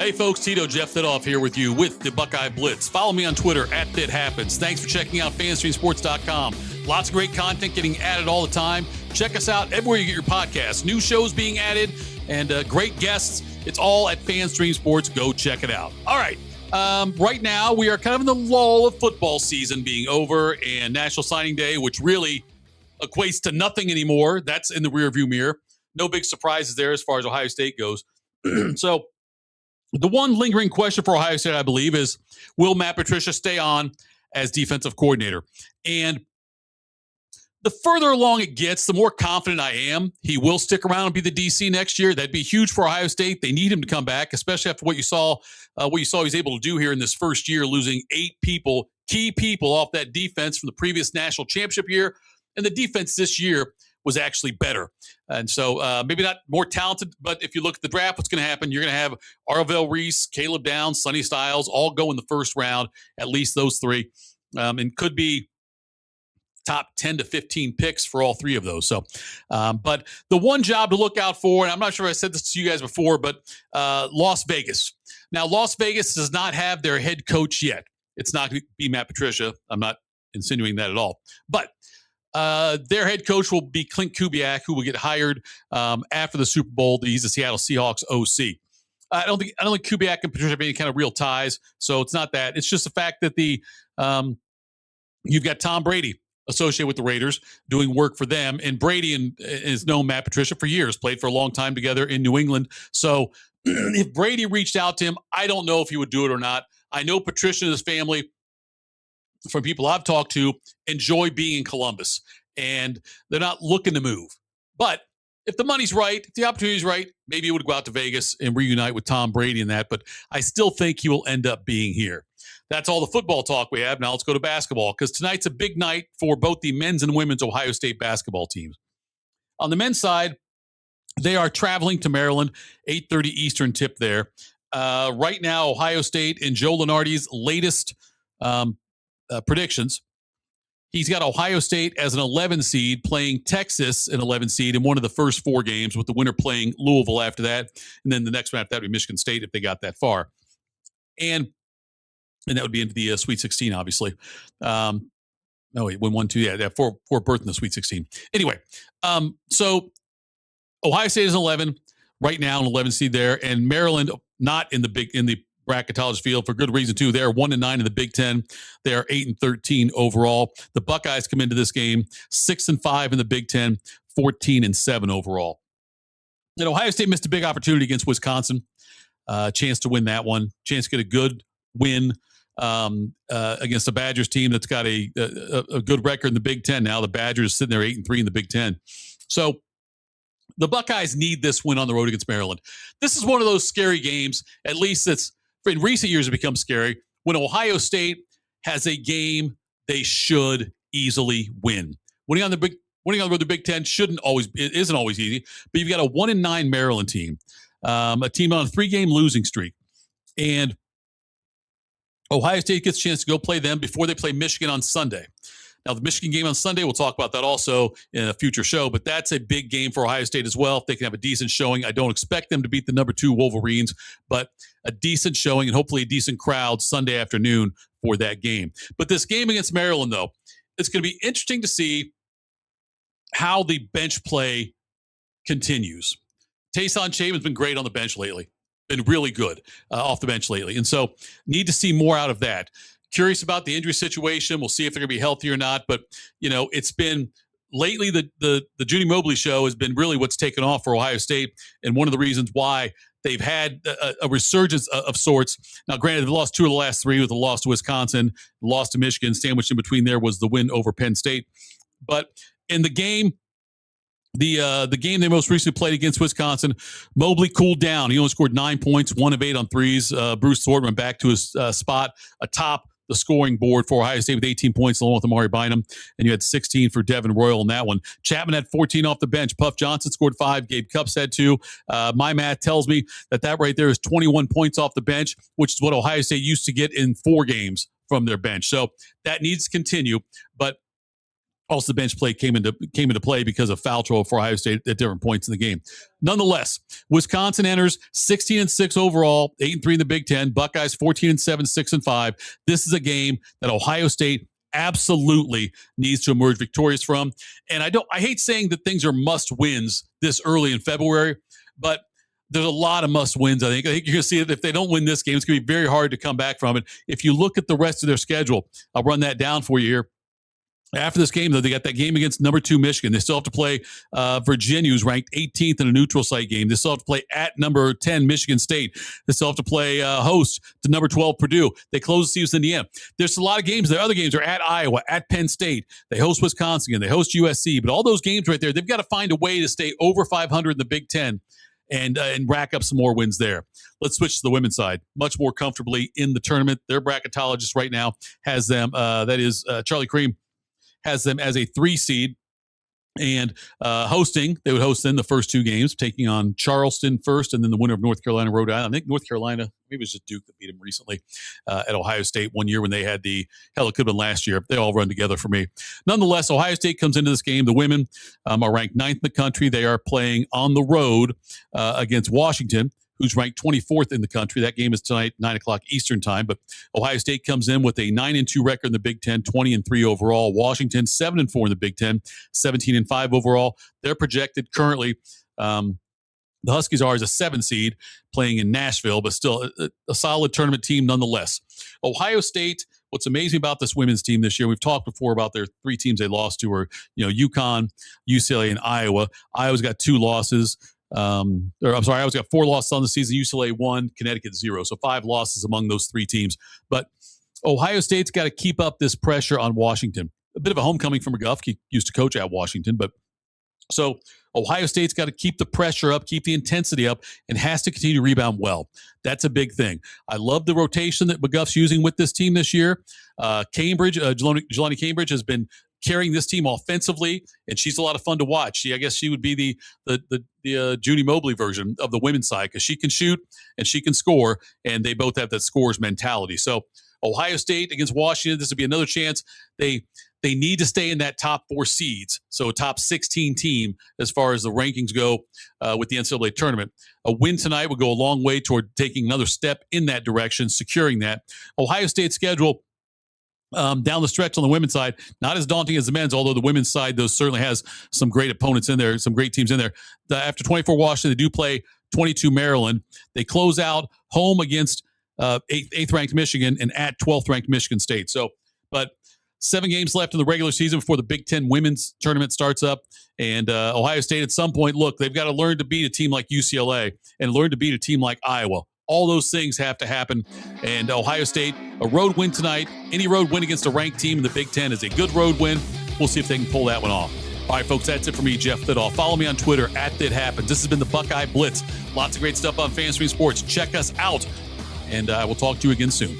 Hey folks, Tito, Jeff Thitoff here with you with the Buckeye Blitz. Follow me on Twitter @ThitHappens. Thanks for checking out FanstreamSports.com. Lots of great content getting added all the time. Check us out everywhere you get your podcasts. New shows being added and great guests. It's all at FanStream Sports. Go check it out. All right. Right now, we are kind of in the lull of football season being over and National Signing Day, which really equates to nothing anymore. That's in the rearview mirror. No big surprises there as far as Ohio State goes. So, the one lingering question for Ohio State, I believe, is will Matt Patricia stay on as defensive coordinator? And the further along it gets, the more confident I am he will stick around and be the DC next year. That'd be huge for Ohio State. They need him to come back, especially after what you saw he's able to do here in this first year, losing 8 key people off that defense from the previous national championship year. And the defense this year was actually better. And so maybe not more talented, but if you look at the draft, what's going to happen? You're going to have Arvell Reese, Caleb Downs, Sonny Styles all go in the first round, at least those 3, and could be top 10 to 15 picks for all 3 of those. So, but the one job to look out for, and I'm not sure if I said this to you guys before, but Las Vegas. Now, Las Vegas does not have their head coach yet. It's not going to be Matt Patricia. I'm not insinuating that at all. But their head coach will be Clint Kubiak, who will get hired after the Super Bowl. He's the Seattle Seahawks OC. I don't think Kubiak and Patricia have any kind of real ties, so it's not that. It's just the fact that you've got Tom Brady associated with the Raiders doing work for them, and Brady has known Matt Patricia for years, played for a long time together in New England. So if Brady reached out to him, I don't know if he would do it or not. I know Patricia and his family, from people I've talked to, enjoy being in Columbus, and they're not looking to move. But if the money's right, if the opportunity's right, maybe he would go out to Vegas and reunite with Tom Brady and that, but I still think he will end up being here. That's all the football talk we have. Now let's go to basketball, because tonight's a big night for both the men's and women's Ohio State basketball teams. On the men's side, they are traveling to Maryland, 8:30 Eastern tip there. Right now, Ohio State and Joe Lunardi's latest predictions. He's got Ohio State as an 11 seed playing Texas, an 11 seed in one of the first 4 games, with the winner playing Louisville after that. And then the next one after that would be Michigan State if they got that far. And that would be into the Sweet 16, obviously. No, wait, win 1-2. Yeah, they have 4 berth in the Sweet 16. Anyway, so Ohio State is 11 right now, an 11 seed there, and Maryland not in the bracketology field for good reason too. They're 1-9 in the Big Ten. They are 8-13 overall. The Buckeyes come into this game 6-5 in the Big Ten, 14-7 overall. And Ohio State missed a big opportunity against Wisconsin. Chance to win that one. Chance to get a good win against the Badgers team that's got a good record in the Big Ten now. The Badgers sitting there 8-3 in the Big Ten. So the Buckeyes need this win on the road against Maryland. This is one of those scary games. At least it's in recent years, it becomes scary when Ohio State has a game they should easily win. Winning on the road to Big Ten isn't always easy, but you've got a 1-9 Maryland team, a team on a 3-game losing streak, and Ohio State gets a chance to go play them before they play Michigan on Sunday. Now, the Michigan game on Sunday, we'll talk about that also in a future show, but that's a big game for Ohio State as well. If they can have a decent showing, I don't expect them to beat the number 2 Wolverines, but a decent showing and hopefully a decent crowd Sunday afternoon for that game. But this game against Maryland, though, it's going to be interesting to see how the bench play continues. Tayson Chavin's been great on the bench lately, been really good off the bench lately, and so need to see more out of that. Curious about the injury situation. We'll see if they're going to be healthy or not. But, it's been lately the Judy Mobley show has been really what's taken off for Ohio State. And one of the reasons why they've had a resurgence of sorts. Now, granted, they lost 2 of the last 3 with a loss to Wisconsin, loss to Michigan. Sandwiched in between there was the win over Penn State. But in the game, the game they most recently played against Wisconsin, Mobley cooled down. He only scored 9 points, 1 of 8 on threes. Bruce Thornton went back to his spot atop the scoring board for Ohio State with 18 points along with Amari Bynum, and you had 16 for Devin Royal in that one. Chapman had 14 off the bench. Puff Johnson scored 5. Gabe Cupps had 2. My math tells me that right there is 21 points off the bench, which is what Ohio State used to get in 4 games from their bench. So that needs to continue. But Also, the bench play came into play because of foul trouble for Ohio State at different points in the game. Nonetheless, Wisconsin enters 16-6 overall, 8-3 in the Big Ten. Buckeyes 14-7, 6-5. This is a game that Ohio State absolutely needs to emerge victorious from. And I hate saying that things are must wins this early in February, but there's a lot of must wins. I think you're going to see that if they don't win this game, it's going to be very hard to come back from it. If you look at the rest of their schedule, I'll run that down for you here. After this game, though, they got that game against number 2 Michigan. They still have to play Virginia, who's ranked 18th in a neutral site game. They still have to play at number 10 Michigan State. They still have to play host to number 12 Purdue. They close the season in the end. There's a lot of games. The other games are at Iowa, at Penn State. They host Wisconsin, and they host USC. But all those games right there, they've got to find a way to stay over 500 in the Big Ten and rack up some more wins there. Let's switch to the women's side. Much more comfortably in the tournament. Their bracketologist right now has them, that is Charlie Cream, has them as a 3 seed and hosting. They would host then the first 2 games, taking on Charleston first and then the winner of North Carolina, Rhode Island. I think North Carolina, maybe it was just Duke that beat them recently at Ohio State one year when they had it could have been last year. They all run together for me. Nonetheless, Ohio State comes into this game. The women are ranked 9th in the country. They are playing on the road against Washington, who's ranked 24th in the country. That game is tonight, 9 o'clock Eastern time. But Ohio State comes in with a 9-2 record in the Big Ten, 20-3 overall. Washington, 7-4 in the Big Ten, 17-5 overall. They're projected currently, the Huskies are as a 7 seed playing in Nashville, but still a solid tournament team nonetheless. Ohio State, what's amazing about this women's team this year, we've talked before about their 3 teams they lost to are, UConn, UCLA, and Iowa. Iowa's got 2 losses. Iowa's got 4 losses on the season. UCLA 1, Connecticut 0. So 5 losses among those 3 teams. But Ohio State's got to keep up this pressure on Washington. A bit of a homecoming for McGuff. He used to coach at Washington. But so Ohio State's got to keep the pressure up, keep the intensity up, and has to continue to rebound well. That's a big thing. I love the rotation that McGuff's using with this team this year. Cambridge, Jelani Cambridge has been carrying this team offensively, and she's a lot of fun to watch. I guess she would be the Judy Mobley version of the women's side because she can shoot and she can score, and they both have that scorer's mentality. So Ohio State against Washington, this would be another chance. They need to stay in that top 4 seeds, so a top 16 team as far as the rankings go with the NCAA tournament. A win tonight would go a long way toward taking another step in that direction, securing that. Ohio State's schedule down the stretch on the women's side, not as daunting as the men's, although the women's side, though, certainly has some great opponents in there, some great teams in there. After 24 Washington, they do play 22 Maryland. They close out home against 8th-ranked Michigan and at 12th-ranked Michigan State. So, but 7 games left in the regular season before the Big Ten women's tournament starts up. And Ohio State at some point, look, they've got to learn to beat a team like UCLA and learn to beat a team like Iowa. All those things have to happen. And Ohio State, a road win tonight. Any road win against a ranked team in the Big Ten is a good road win. We'll see if they can pull that one off. All right, folks, that's it for me, Jeff Thitoff. Follow me on Twitter @ThatHappens. This has been the Buckeye Blitz. Lots of great stuff on Fanstream Sports. Check us out, and I will talk to you again soon.